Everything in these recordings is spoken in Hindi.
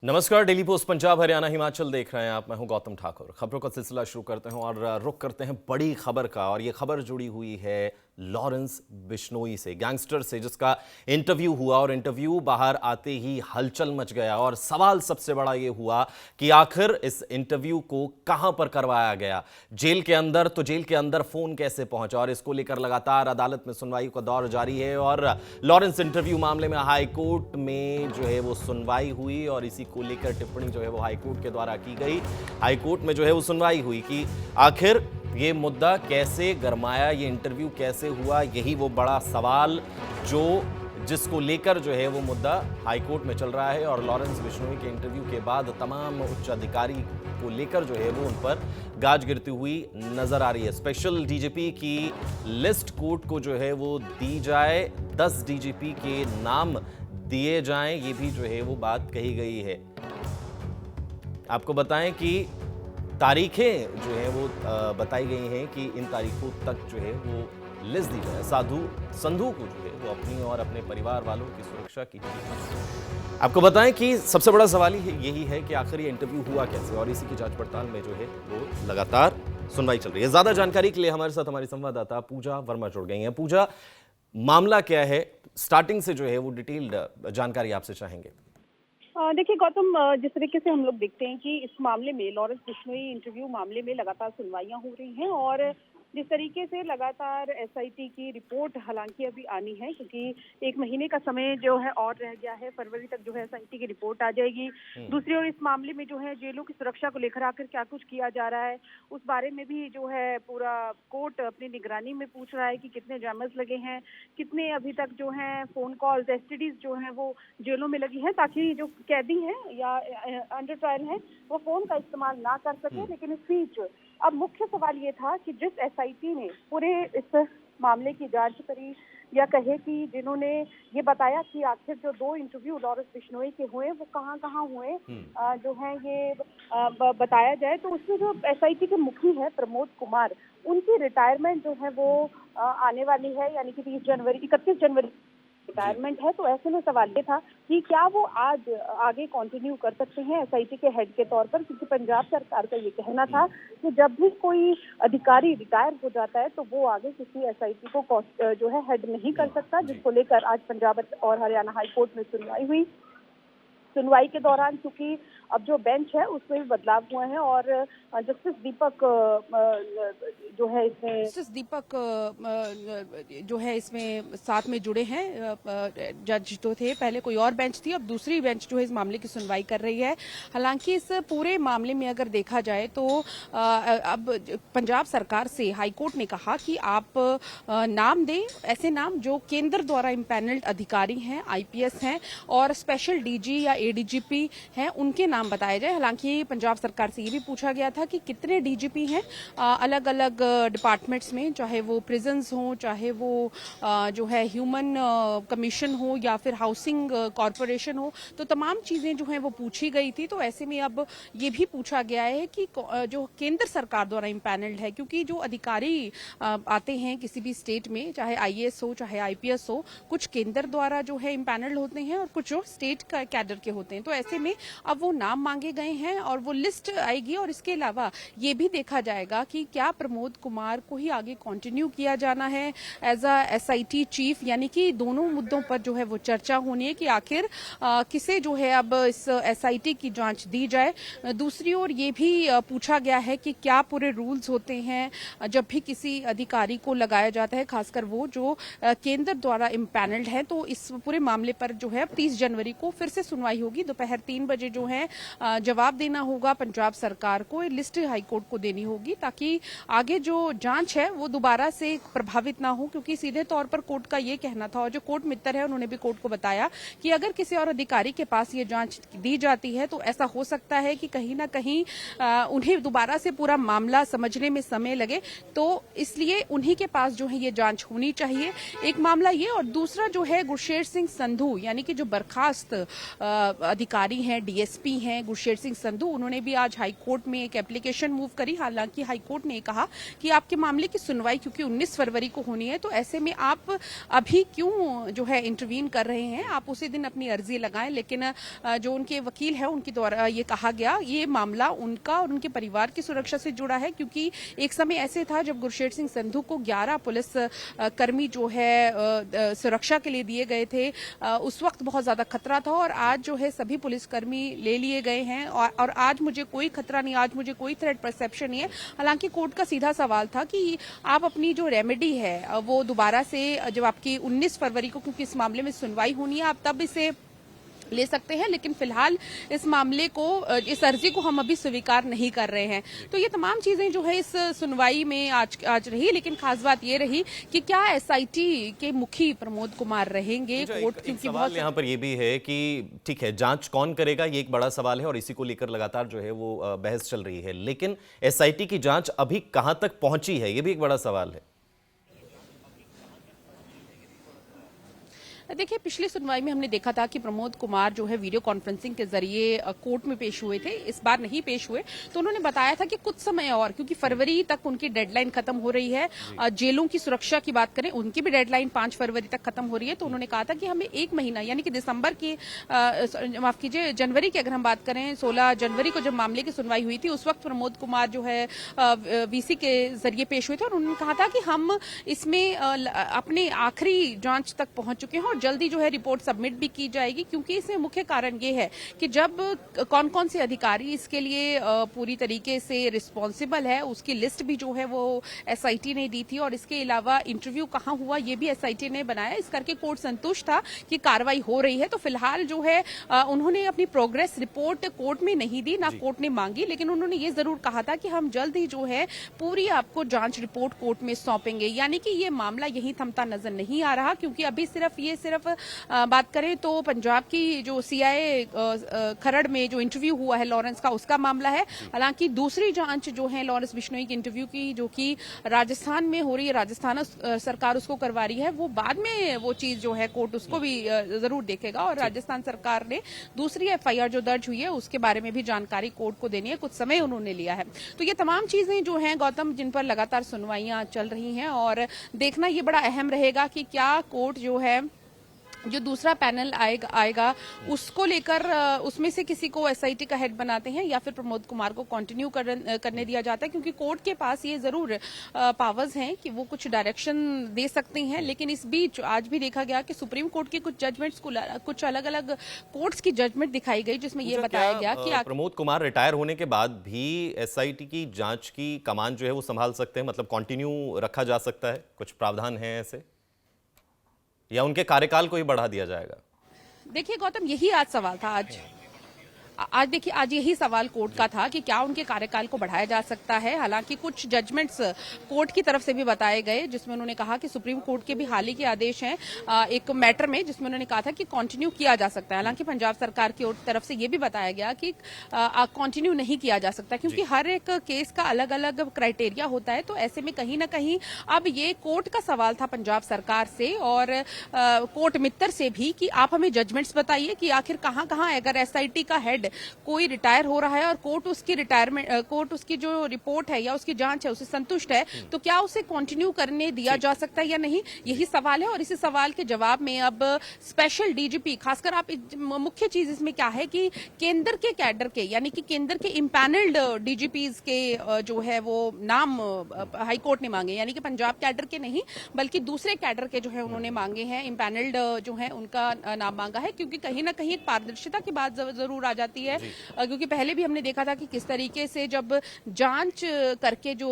नमस्कार, डेली पोस्ट पंजाब हरियाणा हिमाचल देख रहे हैं आप। मैं हूं गौतम ठाकुर। खबरों का सिलसिला शुरू करते हैं और रुख करते हैं बड़ी खबर का। और ये खबर जुड़ी हुई है लॉरेंस बिश्नोई से, गैंगस्टर से, जिसका इंटरव्यू हुआ और इंटरव्यू बाहर आते ही हलचल मच गया। और सवाल सबसे बड़ा ये हुआ कि आखिर इस इंटरव्यू को कहां पर करवाया गया, जेल के अंदर। तो जेल के अंदर फोन कैसे पहुंचा, और इसको लेकर लगातार अदालत में सुनवाई का दौर जारी है। और लॉरेंस इंटरव्यू मामले में हाई कोर्ट में जो है वो सुनवाई हुई और इसी को लेकर टिप्पणी जो है वो हाई कोर्ट के द्वारा की गई। हाई कोर्ट में जो है वो सुनवाई हुई कि आखिर ये मुद्दा कैसे गरमाया, ये इंटरव्यू कैसे हुआ। यही वो बड़ा सवाल जिसको लेकर जो है वो मुद्दा हाई कोर्ट में चल रहा है। और लॉरेंस बिश्नोई के इंटरव्यू के बाद तमाम उच्च अधिकारी को लेकर जो है वो उन पर गाज गिरती हुई नजर आ रही है। स्पेशल डीजीपी की लिस्ट कोर्ट को जो है वो दी जाए, 10 डीजीपी के नाम दिए जाएं, ये भी जो है वो बात कही गई है। आपको बताएं कि तारीखें जो है वो बताई गई हैं कि इन तारीखों तक जो है वो लिस्ट दी जाए। संधू को जो है वो अपनी और अपने परिवार वालों की सुरक्षा की। आपको बताएं कि सबसे बड़ा सवाल यही है कि आखिर ये इंटरव्यू हुआ कैसे, और इसी की जांच पड़ताल में जो है वो लगातार सुनवाई चल रही है। ज्यादा जानकारी के लिए हमारे साथ हमारी संवाददाता पूजा वर्मा जुड़ गई हैं। पूजा, मामला क्या है, स्टार्टिंग से जो है वो डिटेल्ड जानकारी आपसे चाहेंगे। देखिए गौतम, जिस तरीके से हम लोग देखते हैं कि इस मामले में, लॉरेंस बिश्नोई इंटरव्यू मामले में लगातार सुनवाइयां हो रही हैं। और जिस तरीके से लगातार एसआईटी की रिपोर्ट हालांकि अभी आनी है, क्योंकि 1 महीने का समय जो है और रह गया है, फरवरी तक जो है एसआईटी की रिपोर्ट आ जाएगी। दूसरी ओर इस मामले में जो है जेलों की सुरक्षा को लेकर आकर क्या कुछ किया जा रहा है, उस बारे में भी जो है पूरा कोर्ट अपनी निगरानी में पूछ रहा है कि कितने जैमर्स लगे हैं, कितने अभी तक जो है फोन कॉल्स, एसटीडीज जो है वो जेलों में लगी है, ताकि जो कैदी हैं या अंडर ट्रायल हैं वो फोन का इस्तेमाल ना कर सके। लेकिन इस बीच अब मुख्य सवाल ये था कि जिस एसआईटी ने पूरे इस मामले की जांच करी, या कहे कि जिन्होंने ये बताया कि आखिर जो 2 इंटरव्यू लॉरेंस बिश्नोई के हुए वो कहाँ हुए, जो है ये बताया जाए। तो उसमें जो एसआईटी के मुखी है प्रमोद कुमार, उनकी रिटायरमेंट जो है वो आने वाली है, यानी कि 31 जनवरी रिटायरमेंट है। तो ऐसे में सवाल ये था कि क्या वो आज आगे कंटिन्यू कर सकते हैं एसआईटी के हेड के तौर पर, क्योंकि पंजाब सरकार का ये कहना था कि जब भी कोई अधिकारी रिटायर हो जाता है तो वो आगे किसी एसआईटी को जो है हेड नहीं कर सकता, जिसको लेकर आज पंजाब और हरियाणा हाई कोर्ट में सुनवाई हुई। सुनवाई के दौरान चूंकि अब जो बेंच है उसमें भी बदलाव हुए हैं और जस्टिस दीपक जो है इसमें साथ में जुड़े हैं। जज तो थे पहले, कोई और बेंच थी, अब दूसरी बेंच जो है इस मामले की सुनवाई कर रही है। हालांकि इस पूरे मामले में अगर देखा जाए तो अब पंजाब सरकार से हाई कोर्ट ने कहा कि आप नाम दें, ऐसे नाम जो केंद्र द्वारा इम्पैनल्ड अधिकारी हैं, आईपीएस हैं और स्पेशल डीजी या एडीजीपी हैं, उनके नाम बताए जाए। हालांकि पंजाब सरकार से ये भी पूछा गया था कि कितने डीजीपी हैं अलग अलग डिपार्टमेंट्स में, चाहे वो प्रिजन्स हो, चाहे वो जो है ह्यूमन कमीशन हो या फिर हाउसिंग कॉरपोरेशन हो, तो तमाम चीजें जो हैं वो पूछी गई थी। तो ऐसे में अब ये भी पूछा गया है कि जो केंद्र सरकार द्वारा इम्पैनल्ड है, क्योंकि जो अधिकारी आते हैं किसी भी स्टेट में, चाहे आईएएस हो चाहे आईपीएस हो, कुछ केंद्र द्वारा जो है इम्पैनल्ड होते हैं और कुछ जो स्टेट का कैडर के होते हैं। तो ऐसे में अब वो नाम मांगे गए हैं और वो लिस्ट आएगी। और इसके अलावा ये भी देखा जाएगा कि क्या प्रमोद कुमार को ही आगे कंटिन्यू किया जाना है एज अ एसआईटी चीफ, यानी कि दोनों मुद्दों पर जो है वो चर्चा होनी है कि आखिर किसे जो है अब इस एसआईटी की जांच दी जाए। दूसरी ओर ये भी पूछा गया है कि क्या पूरे रूल्स होते हैं जब भी किसी अधिकारी को लगाया जाता है, खासकर वो जो केंद्र द्वारा इम्पैनल्ड है। तो इस पूरे मामले पर जो है 30 जनवरी को फिर से सुनवाई होगी। दोपहर 3 बजे जो है जवाब देना होगा पंजाब सरकार को, लिस्ट हाईकोर्ट को देनी होगी, ताकि आगे जो जांच है वो दोबारा से प्रभावित ना हो। क्योंकि सीधे तौर पर कोर्ट का ये कहना था, और जो कोर्ट मित्र है उन्होंने भी कोर्ट को बताया कि अगर किसी और अधिकारी के पास ये जांच दी जाती है तो ऐसा हो सकता है कि कहीं ना कहीं उन्हें दोबारा से पूरा मामला समझने में समय लगे। तो इसलिए उन्हीं के पास जो है ये जांच होनी चाहिए। एक मामला ये, और दूसरा जो है गुरशेर सिंह संधू, यानी कि जो बर्खास्त अधिकारी हैं, डीएसपी हैं गुरशेर सिंह संधू, उन्होंने भी आज हाई कोर्ट में एक एप्लीकेशन मूव करी। हालांकि हाई कोर्ट ने कहा कि आपके मामले की सुनवाई क्योंकि 19 फरवरी को होनी है, तो ऐसे में आप अभी क्यों जो है इंटरवीन कर रहे हैं, आप उसी दिन अपनी अर्जी लगाएं। लेकिन जो उनके वकील है उनके द्वारा ये कहा गया, ये मामला उनका और उनके परिवार की सुरक्षा से जुड़ा है, क्योंकि एक समय ऐसे था जब गुरशेर सिंह संधू को 11 पुलिस कर्मी जो है सुरक्षा के लिए दिए गए थे। उस वक्त बहुत ज्यादा खतरा था और आज जो है सभी पुलिसकर्मी ले लिए गए हैं और आज मुझे कोई खतरा नहीं, आज मुझे कोई थ्रेट परसेप्शन नहीं है। हालांकि कोर्ट का सीधा सवाल था कि आप अपनी जो रेमेडी है वो दोबारा से जब आपकी 19 फरवरी को, क्योंकि इस मामले में सुनवाई होनी है, आप तब इसे ले सकते हैं, लेकिन फिलहाल इस मामले को, इस अर्जी को हम अभी स्वीकार नहीं कर रहे हैं। तो ये तमाम चीजें जो है इस सुनवाई में आज रही। लेकिन खास बात ये रही कि क्या एसआईटी के मुखी प्रमोद कुमार रहेंगे कोर्ट, क्योंकि बहुत यहाँ पर ये भी है कि ठीक है, जांच कौन करेगा ये एक बड़ा सवाल है और इसी को लेकर लगातार जो है वो बहस चल रही है, लेकिन एसआईटी की जांच अभी कहां तक पहुंची है ये भी एक बड़ा सवाल है। देखिए, पिछली सुनवाई में हमने देखा था कि प्रमोद कुमार जो है वीडियो कॉन्फ्रेंसिंग के जरिए कोर्ट में पेश हुए थे। इस बार नहीं पेश हुए, तो उन्होंने बताया था कि कुछ समय और, क्योंकि फरवरी तक उनकी डेडलाइन खत्म हो रही है। जेलों की सुरक्षा की बात करें, उनकी भी डेडलाइन 5 फरवरी तक खत्म हो रही है। तो उन्होंने कहा था कि हमें 1 महीना, यानी कि दिसंबर की, माफ कीजिए, जनवरी की अगर हम बात करें, 16 जनवरी को जब मामले की सुनवाई हुई थी, उस वक्त प्रमोद कुमार जो है वीसी के जरिए पेश हुए थे और उन्होंने कहा था कि हम इसमें अपने आखिरी जांच तक पहुंच चुके हैं और जल्दी जो है रिपोर्ट सबमिट भी की जाएगी। क्योंकि इसमें मुख्य कारण ये है कि जब कौन कौन से अधिकारी इसके लिए पूरी तरीके से रिस्पॉन्सिबल है, उसकी लिस्ट भी जो है वो एसआईटी ने दी थी और इसके अलावा इंटरव्यू कहाँ हुआ ये भी एसआईटी ने बनाया। इस करके कोर्ट संतुष्ट था कि कार्रवाई हो रही है। तो फिलहाल जो है उन्होंने अपनी प्रोग्रेस रिपोर्ट कोर्ट में नहीं दी, ना कोर्ट ने मांगी, लेकिन उन्होंने ये जरूर कहा था कि हम जल्द ही जो है पूरी आपको जांच रिपोर्ट कोर्ट में सौंपेंगे। यानी कि ये मामला यही थमता नजर नहीं आ रहा, क्योंकि अभी सिर्फ बात करें तो पंजाब की जो सीआईए खरड़ में जो इंटरव्यू हुआ है लॉरेंस का, उसका मामला है। हालांकि दूसरी जांच जो है लॉरेंस बिश्नोई के इंटरव्यू की, जो कि राजस्थान में हो रही है, राजस्थान सरकार उसको करवा रही है, वो बाद में वो चीज जो है कोर्ट उसको भी जरूर देखेगा और राजस्थान सरकार ने दूसरी एफआईआर जो दर्ज हुई है उसके बारे में भी जानकारी कोर्ट को देनी है। कुछ समय उन्होंने लिया है। तो ये तमाम चीजें जो हैं गौतम, जिन पर लगातार सुनवाइयां चल रही हैं और देखना ये बड़ा अहम रहेगा कि क्या कोर्ट जो है, जो दूसरा पैनल आएगा उसको लेकर उसमें से किसी को एसआईटी का हेड बनाते हैं या फिर प्रमोद कुमार को कंटिन्यू करने दिया जाता है। क्योंकि कोर्ट के पास ये जरूर पावर्स हैं कि वो कुछ डायरेक्शन दे सकते हैं। लेकिन इस बीच आज भी देखा गया कि सुप्रीम कोर्ट के कुछ जजमेंट्स को, कुछ अलग अलग कोर्ट्स की जजमेंट दिखाई गई, जिसमें ये बताया गया कि प्रमोद कुमार रिटायर होने के बाद भी एसआईटी की जांच की कमान जो है वो संभाल सकते हैं, मतलब कंटिन्यू रखा जा सकता है, कुछ प्रावधान है ऐसे, या उनके कार्यकाल को ही बढ़ा दिया जाएगा? देखिए गौतम, यही आज सवाल था। आज यही सवाल कोर्ट का था कि क्या उनके कार्यकाल को बढ़ाया जा सकता है। हालांकि कुछ जजमेंट्स कोर्ट की तरफ से भी बताए गए, जिसमें उन्होंने कहा कि सुप्रीम कोर्ट के भी हाल ही के आदेश हैं एक मैटर में, जिसमें उन्होंने कहा था कि कंटिन्यू किया जा सकता है। हालांकि पंजाब सरकार की तरफ से ये भी बताया गया कि कंटिन्यू नहीं किया जा सकता, क्योंकि हर एक केस का अलग अलग क्राइटेरिया होता है। तो ऐसे में कहीं ना कहीं अब ये कोर्ट का सवाल था पंजाब सरकार से और कोर्ट मित्र से भी कि आप हमें जजमेंट्स बताइए कि आखिर कहाँ कहाँ अगर एसआईटी का हेड कोई रिटायर हो रहा है और कोर्ट उसकी रिटायरमेंट, कोर्ट उसकी जो रिपोर्ट है या उसकी जांच है उसे संतुष्ट है, तो क्या उसे कंटिन्यू करने दिया जा सकता है या नहीं, यही सवाल है। और इसी सवाल के जवाब में अब स्पेशल डीजीपी, खासकर आप मुख्य चीज इसमें क्या है कि केंद्र के कैडर के, यानी कि केंद्र के इम्पैनल्ड डीजीपीज के जो है वो नाम हाईकोर्ट ने मांगे, यानी कि पंजाब कैडर के नहीं बल्कि दूसरे कैडर के जो है उन्होंने मांगे हैं, इम्पैनल्ड जो है उनका नाम मांगा है। क्योंकि कहीं ना कहीं एक पारदर्शिता की बात जरूर आ जाती है, क्योंकि पहले भी हमने देखा था कि किस तरीके से जब जांच करके जो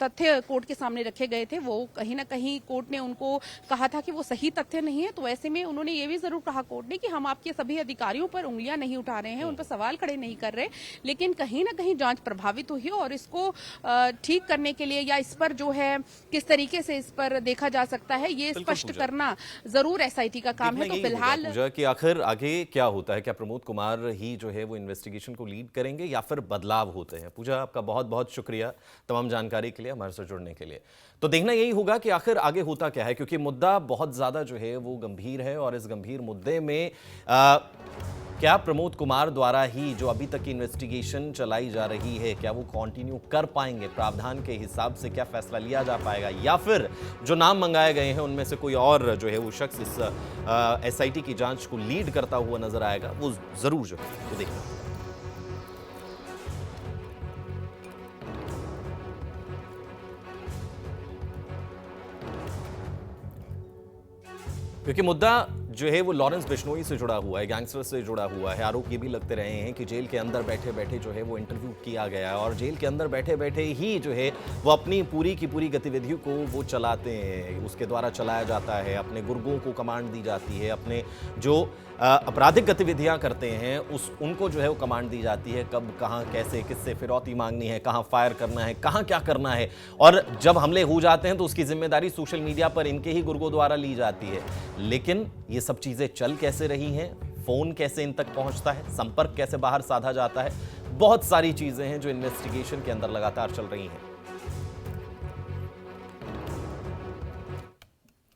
तथ्य कोर्ट के सामने रखे गए थे वो कहीं ना कहीं कोर्ट ने उनको कहा था कि वो सही तथ्य नहीं है। तो ऐसे में उन्होंने ये भी जरूर कहा कोर्ट ने कि हम आपके सभी अधिकारियों पर उंगलियां नहीं उठा रहे हैं, उन पर सवाल खड़े नहीं कर रहे, लेकिन कहीं ना कहीं जांच प्रभावित हुई और इसको ठीक करने के लिए या इस पर जो है किस तरीके से इस पर देखा जा सकता है, ये स्पष्ट करना जरूर एसआईटी का काम है। तो फिलहाल कि आखिर आगे क्या होता है, क्या प्रमोद कुमार ही जो है वो इन्वेस्टिगेशन को लीड करेंगे या फिर बदलाव होते हैं? पूजा, आपका बहुत बहुत शुक्रिया तमाम जानकारी के लिए, हमारे साथ जुड़ने के लिए। तो देखना यही होगा कि आखिर आगे होता क्या है, क्योंकि मुद्दा बहुत ज्यादा जो है वो गंभीर है और इस गंभीर मुद्दे में क्या प्रमोद कुमार द्वारा ही जो अभी तक की इन्वेस्टिगेशन चलाई जा रही है, क्या वो कंटिन्यू कर पाएंगे? प्रावधान के हिसाब से क्या फैसला लिया जा पाएगा, या फिर जो नाम मंगाए गए हैं उनमें से कोई और जो है वो शख्स इस एसआईटी की जांच को लीड करता हुआ नजर आएगा? वो जरूर जो है वो देखना होगा। क्योंकि मुद्दा जो है वो लॉरेंस बिश्नोई से जुड़ा हुआ है, गैंगस्टर से जुड़ा हुआ है। आरोप ये भी लगते रहे हैं कि जेल के अंदर बैठे बैठे जो है वो इंटरव्यू किया गया है और जेल के अंदर बैठे बैठे ही जो है वो अपनी पूरी की पूरी गतिविधियों को वो चलाते हैं, उसके द्वारा चलाया जाता है। अपने गुर्गों को कमांड दी जाती है, अपने जो आपराधिक गतिविधियां करते हैं उनको जो है वो कमांड दी जाती है, कब कहाँ कैसे किससे फिरौती मांगनी है, कहाँ फायर करना है, कहाँ क्या करना है। और जब हमले हो जाते हैं तो उसकी जिम्मेदारी सोशल मीडिया पर इनके ही गुर्गों द्वारा ली जाती है। लेकिन ये सब चीजें चल कैसे रही हैं, फोन कैसे इन तक पहुंचता है, संपर्क कैसे बाहर साधा जाता है, बहुत सारी चीजें हैं जो इन्वेस्टिगेशन के अंदर लगातार चल रही हैं।